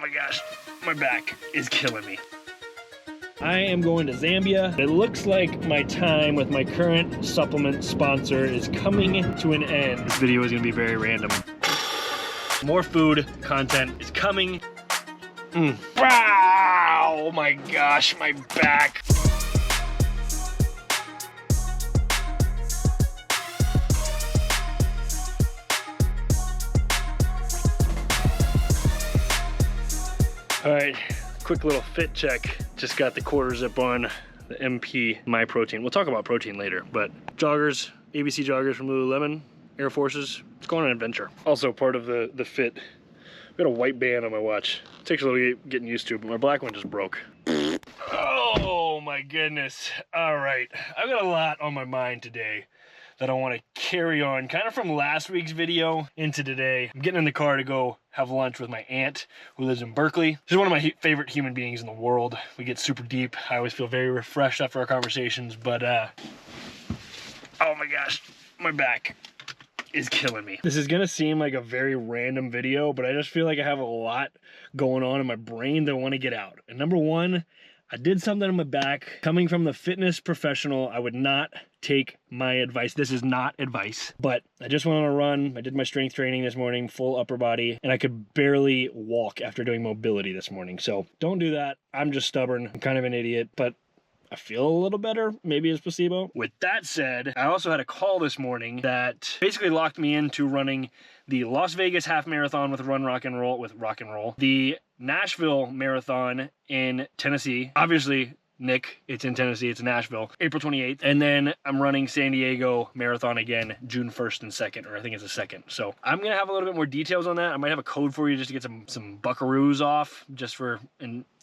my gosh, my back is killing me. I am going to Zambia. It looks like my time with my current supplement sponsor is coming to an end. This video is gonna be very random. More food content is coming. Wow, oh my gosh, my back. All right, quick little fit check. Just got the quarter zip on, the MP My Protein. We'll talk about protein later, but joggers, ABC joggers from Lululemon, Air Forces. It's going on an adventure. Also part of the fit, I've got a white band on my watch. It takes a little getting used to, but my black one just broke. Oh my goodness. All right, I've got a lot on my mind today that I want to carry on kind of from last week's video into today. I'm getting in the car to go have lunch with my aunt who lives in Berkeley. She's one of my favorite human beings in the world. We get super deep. I always feel very refreshed after our conversations, but oh my gosh, my back is killing me. This is gonna seem like a very random video, but I just feel like I have a lot going on in my brain that I want to get out. And number one, I did something on my back. Coming from the fitness professional, I would not take my advice. This is not advice, but I just went on a run. I did my strength training this morning, full upper body, and I could barely walk after doing mobility this morning. So don't do that. I'm just stubborn. I'm kind of an idiot, but I feel a little better. Maybe it's placebo. With that said, I also had a call this morning that basically locked me into running the Las Vegas half marathon with rock and roll, the Nashville marathon in Tennessee. Obviously, Nick, it's in Tennessee, it's in Nashville, April 28th. And then I'm running San Diego marathon again, June 1st and 2nd, or I think it's the 2nd. So I'm gonna have a little bit more details on that. I might have a code for you just to get some buckaroos off, just for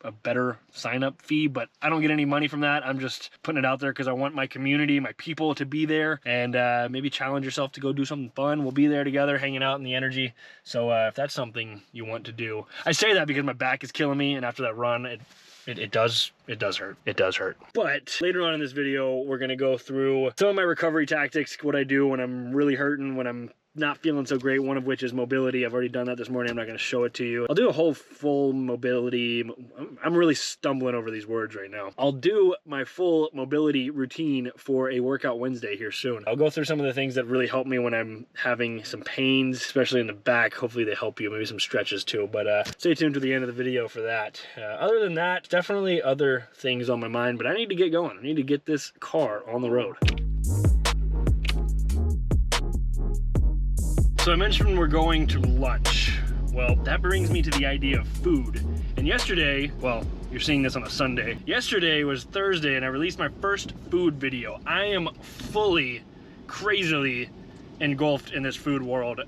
a better sign-up fee, but I don't get any money from that. I'm just putting it out there because I want my community, my people to be there, and maybe challenge yourself to go do something fun. We'll be there together, hanging out in the energy. So if that's something you want to do, I say that because my back is killing me, and after that run, it does hurt. It does hurt. But later on in this video, we're gonna go through some of my recovery tactics, what I do when I'm really hurting, when I'm not feeling so great, one of which is mobility. I've already done that this morning. I'm not going to show it to you. I'll do a whole full mobility. I'm really stumbling over these words right now. I'll do my full mobility routine for a workout Wednesday here soon. I'll go through some of the things that really help me when I'm having some pains, especially in the back. Hopefully they help you, maybe some stretches too, but stay tuned to the end of the video for that. Other than that, definitely other things on my mind, but I need to get going. I need to get this car on the road. So I mentioned we're going to lunch. Well, that brings me to the idea of food. And yesterday, well, you're seeing this on a Sunday. Yesterday was Thursday and I released my first food video. I am fully, crazily engulfed in this food world.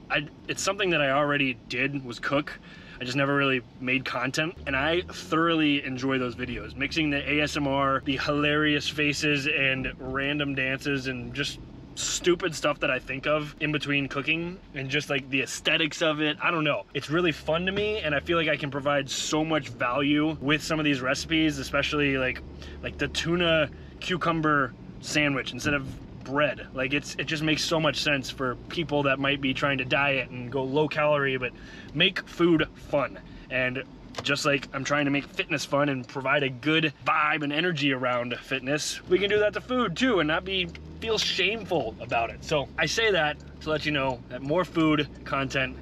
It's something that I already did, was cook. I just never really made content, and I thoroughly enjoy those videos. Mixing the ASMR, the hilarious faces and random dances and just stupid stuff that I think of in between cooking and just like the aesthetics of it. I don't know. It's really fun to me, and I feel like I can provide so much value with some of these recipes, especially like the tuna cucumber sandwich instead of bread. Like it just makes so much sense for people that might be trying to diet and go low calorie, but make food fun. And just like I'm trying to make fitness fun and provide a good vibe and energy around fitness, we can do that to food too and not feel shameful about it. So I say that to let you know that more food content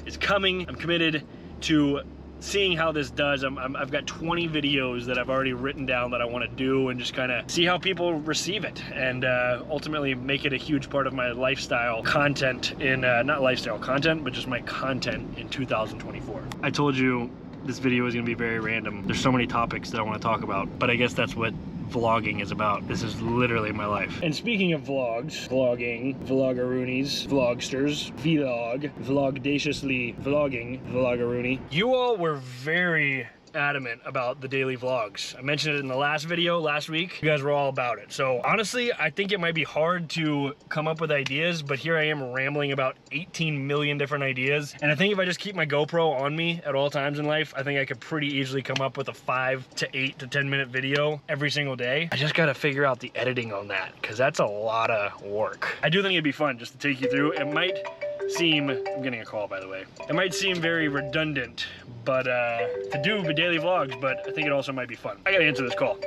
is coming. I'm committed to seeing how this does. I've got 20 videos that I've already written down that I want to do and just kind of see how people receive it, and ultimately make it a huge part of my lifestyle content in, not lifestyle content, but just my content in 2024. I told you this video is going to be very random. There's so many topics that I want to talk about, but I guess that's what vlogging is about. This is literally my life. And speaking of vlogs, vlogging, vloggeroonies, vlogsters, vlog, vlogdaciously vlogging, vloggeroony, you all were very adamant about the daily vlogs. I mentioned it in the last video last week. You guys were all about it. So honestly, I think it might be hard to come up with ideas, but here I am rambling about 18 million different ideas. And I think if I just keep my GoPro on me at all times in life, I think I could pretty easily come up with a 5 to 8 to 10 minute video every single day. I just got to figure out the editing on that, because that's a lot of work. I do think it'd be fun just to take you through. It might seem, I'm getting a call by the way, it might seem very redundant, but to do the daily vlogs, but I think it also might be fun. I gotta answer this call.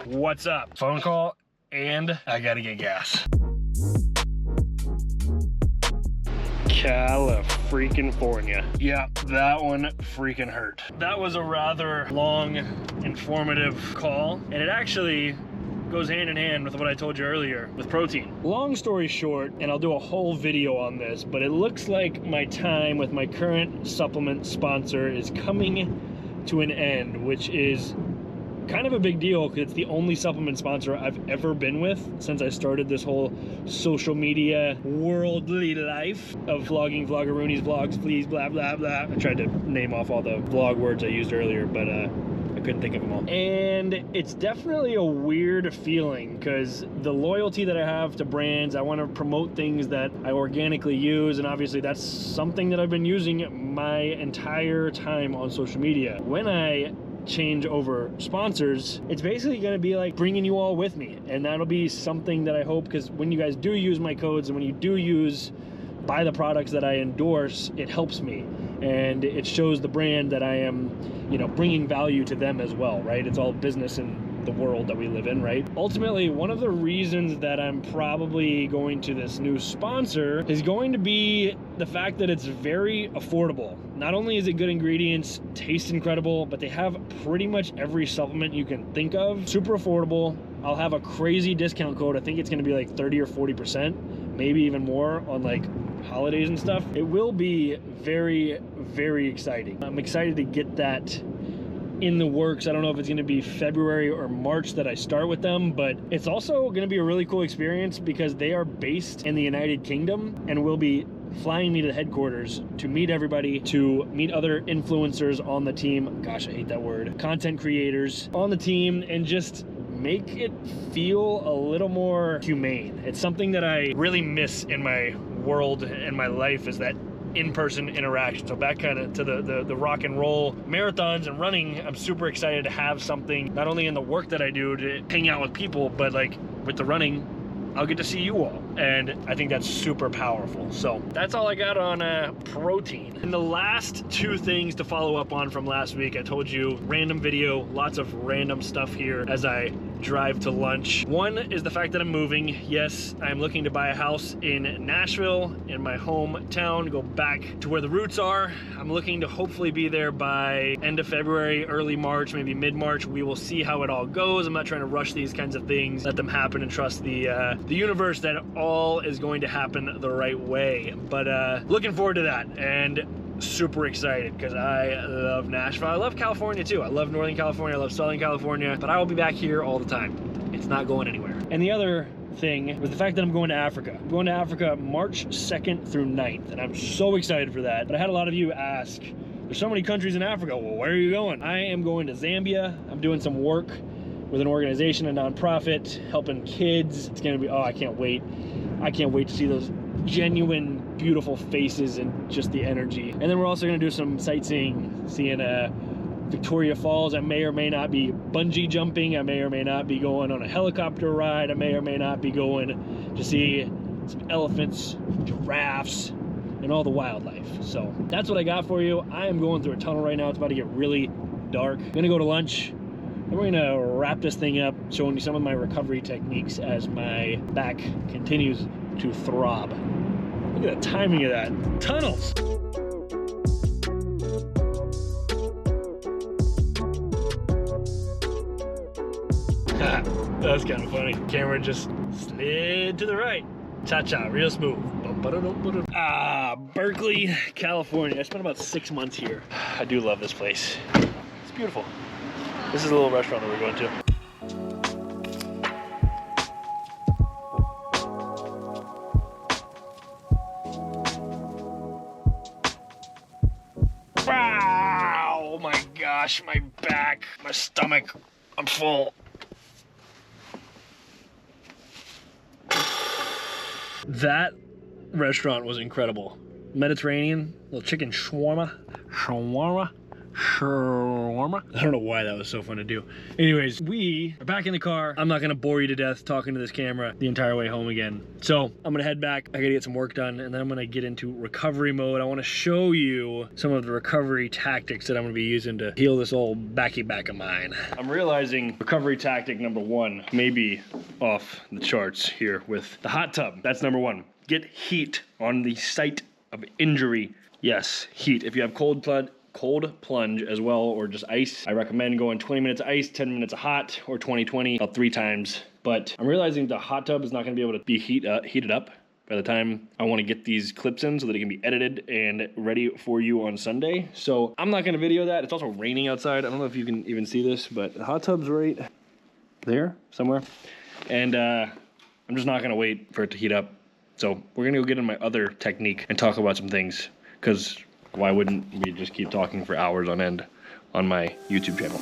What's up? Phone call, and I gotta get gas. California. Yeah, that one freaking hurt. That was a rather long, informative call, and it actually goes hand in hand with what I told you earlier with protein. Long story short, and I'll do a whole video on this, but it looks like my time with my current supplement sponsor is coming to an end, which is kind of a big deal because it's the only supplement sponsor I've ever been with since I started this whole social media worldly life of vlogging, vloggeroonies, vlogs, please, blah, blah, blah. I tried to name off all the vlog words I used earlier, but I couldn't think of them all. And it's definitely a weird feeling because the loyalty that I have to brands, I want to promote things that I organically use, and obviously that's something that I've been using my entire time on social media. When I change over sponsors, it's basically going to be like bringing you all with me, and that'll be something that I hope, because when you guys do use my codes and when you do buy the products that I endorse, it helps me and it shows the brand that I am, you know, bringing value to them as well, right? It's all business in the world that we live in, right? Ultimately, one of the reasons that I'm probably going to this new sponsor is going to be the fact that it's very affordable. Not only is it good ingredients, tastes incredible, but they have pretty much every supplement you can think of. Super affordable. I'll have a crazy discount code. I think it's gonna be like 30 or 40%, maybe even more on like holidays and stuff. It will be very, very exciting. I'm excited to get that in the works. I don't know if it's going to be February or March that I start with them, but it's also going to be a really cool experience because they are based in the United Kingdom and will be flying me to the headquarters to meet everybody, to meet other influencers on the team. Gosh, I hate that word. Content creators on the team, and just make it feel a little more humane. It's something that I really miss in my world and my life, is that in-person interaction. So back kind of to the rock and roll marathons and running, I'm super excited to have something not only in the work that I do to hang out with people, but like with the running, I'll get to see you all, and I think that's super powerful. So that's all I got on protein. And the last two things to follow up on from last week, I told you, random video, lots of random stuff here as I drive to lunch. One is the fact that I'm moving. Yes, I'm looking to buy a house in Nashville, in my hometown, go back to where the roots are. I'm looking to hopefully be there by end of February, early March, maybe mid-March. We will see how it all goes. I'm not trying to rush these kinds of things. Let them happen and trust the universe that all is going to happen the right way. But looking forward to that, and super excited because I love Nashville. I love California too. I love Northern California. I love Southern California, but I will be back here all the time. It's not going anywhere. And the other thing was the fact that I'm going to Africa. I'm going to Africa March 2nd through 9th, and I'm so excited for that. But I had a lot of you ask, there's so many countries in Africa, well, where are you going? I am going to Zambia. I'm doing some work with an organization, a nonprofit, helping kids. It's gonna be, oh, I can't wait. I can't wait to see those genuine, beautiful faces and just the energy. And then we're also gonna do some sightseeing, seeing Victoria Falls. I may or may not be bungee jumping. I may or may not be going on a helicopter ride. I may or may not be going to see some elephants, giraffes, and all the wildlife. So that's what I got for you. I am going through a tunnel right now. It's about to get really dark. I'm gonna go to lunch, and we're gonna wrap this thing up, showing you some of my recovery techniques as my back continues to throb. Look at the timing of that. Tunnels. That's kind of funny. Camera just slid to the right. Cha-cha, real smooth. Berkeley, California. I spent about 6 months here. I do love this place. It's beautiful. This is a little restaurant that we're going to. Wow! Oh my gosh, my back, my stomach, I'm full. That restaurant was incredible. Mediterranean, little chicken shawarma. shawarma. I don't know why that was so fun to do. Anyways, we are back in the car. I'm not gonna bore you to death talking to this camera the entire way home again. So I'm gonna head back. I gotta get some work done, and then I'm gonna get into recovery mode. I wanna show you some of the recovery tactics that I'm gonna be using to heal this old backy back of mine. I'm realizing recovery tactic number one may be off the charts here with the hot tub. That's number one. Get heat on the site of injury. Yes, heat. If you have cold plunge as well, or just ice, I recommend going 20 minutes of ice, 10 minutes of hot, or 20-20, about 3 times. But I'm realizing the hot tub is not gonna be able to be heated up by the time I wanna get these clips in so that it can be edited and ready for you on Sunday. So I'm not gonna video that. It's also raining outside. I don't know if you can even see this, but the hot tub's right there somewhere. And I'm just not gonna wait for it to heat up. So we're gonna go get in my other technique and talk about some things, because why wouldn't we just keep talking for hours on end on my YouTube channel?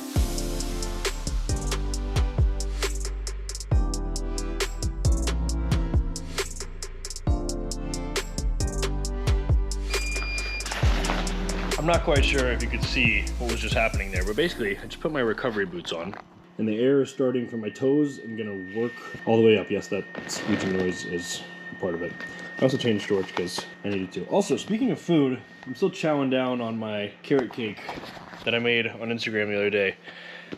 I'm not quite sure if you could see what was just happening there, but basically I just put my recovery boots on, and the air is starting from my toes and gonna work all the way up. Yes, that squeaking noise is a part of it. I also changed storage because I needed to. Also, speaking of food, I'm still chowing down on my carrot cake that I made on Instagram the other day.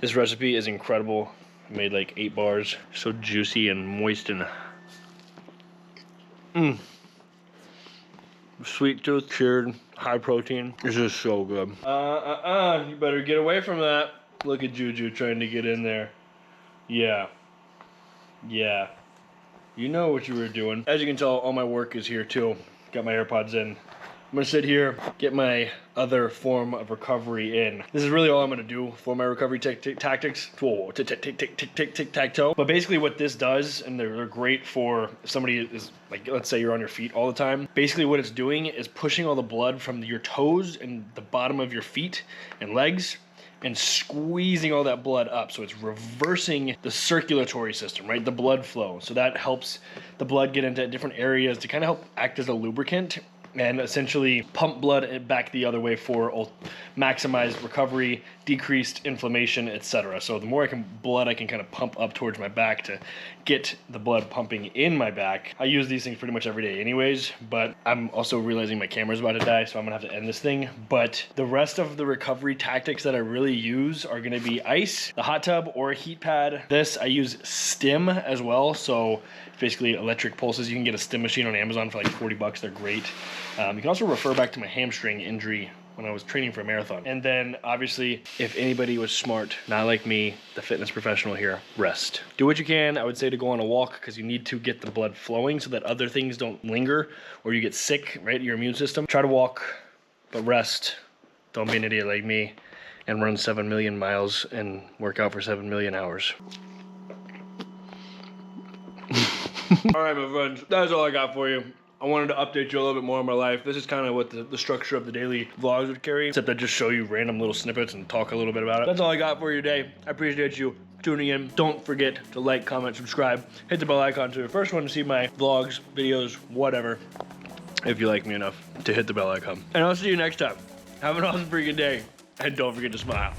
This recipe is incredible. I made like 8 bars. So juicy and moist and sweet tooth, cured, high protein. This is so good. You better get away from that. Look at Juju trying to get in there. Yeah. You know what you were doing. As you can tell, all my work is here too. Got my AirPods in. I'm gonna sit here, get my other form of recovery in. This is really all I'm gonna do for my recovery tactics. Whoa, tic-tac-toe. But basically what this does, and they're great for if somebody is, like, let's say you're on your feet all the time. Basically what it's doing is pushing all the blood from your toes and the bottom of your feet and legs and squeezing all that blood up. So it's reversing the circulatory system, right? The blood flow. So that helps the blood get into different areas to kind of help act as a lubricant and essentially pump blood back the other way for maximized recovery, decreased inflammation, etc. So the more blood I can kind of pump up towards my back to get the blood pumping in my back. I use these things pretty much every day anyways, but I'm also realizing my camera's about to die, so I'm gonna have to end this thing. But the rest of the recovery tactics that I really use are gonna be ice, the hot tub, or a heat pad. This, I use stim as well, so basically electric pulses. You can get a stim machine on Amazon for like 40 bucks, they're great. You can also refer back to my hamstring injury when I was training for a marathon. And then obviously, if anybody was smart, not like me, the fitness professional here, rest. Do what you can. I would say to go on a walk because you need to get the blood flowing so that other things don't linger or you get sick, right? Your immune system. Try to walk, but rest. Don't be an idiot like me and run 7 million miles and work out for 7 million hours. All right, my friends, that's all I got for you. I wanted to update you a little bit more on my life. This is kind of what the structure of the daily vlogs would carry, except I just show you random little snippets and talk a little bit about it. That's all I got for you today. I appreciate you tuning in. Don't forget to like, comment, subscribe, hit the bell icon so you're the first one to see my vlogs, videos, whatever, if you like me enough to hit the bell icon. And I'll see you next time. Have an awesome freaking day, and don't forget to smile.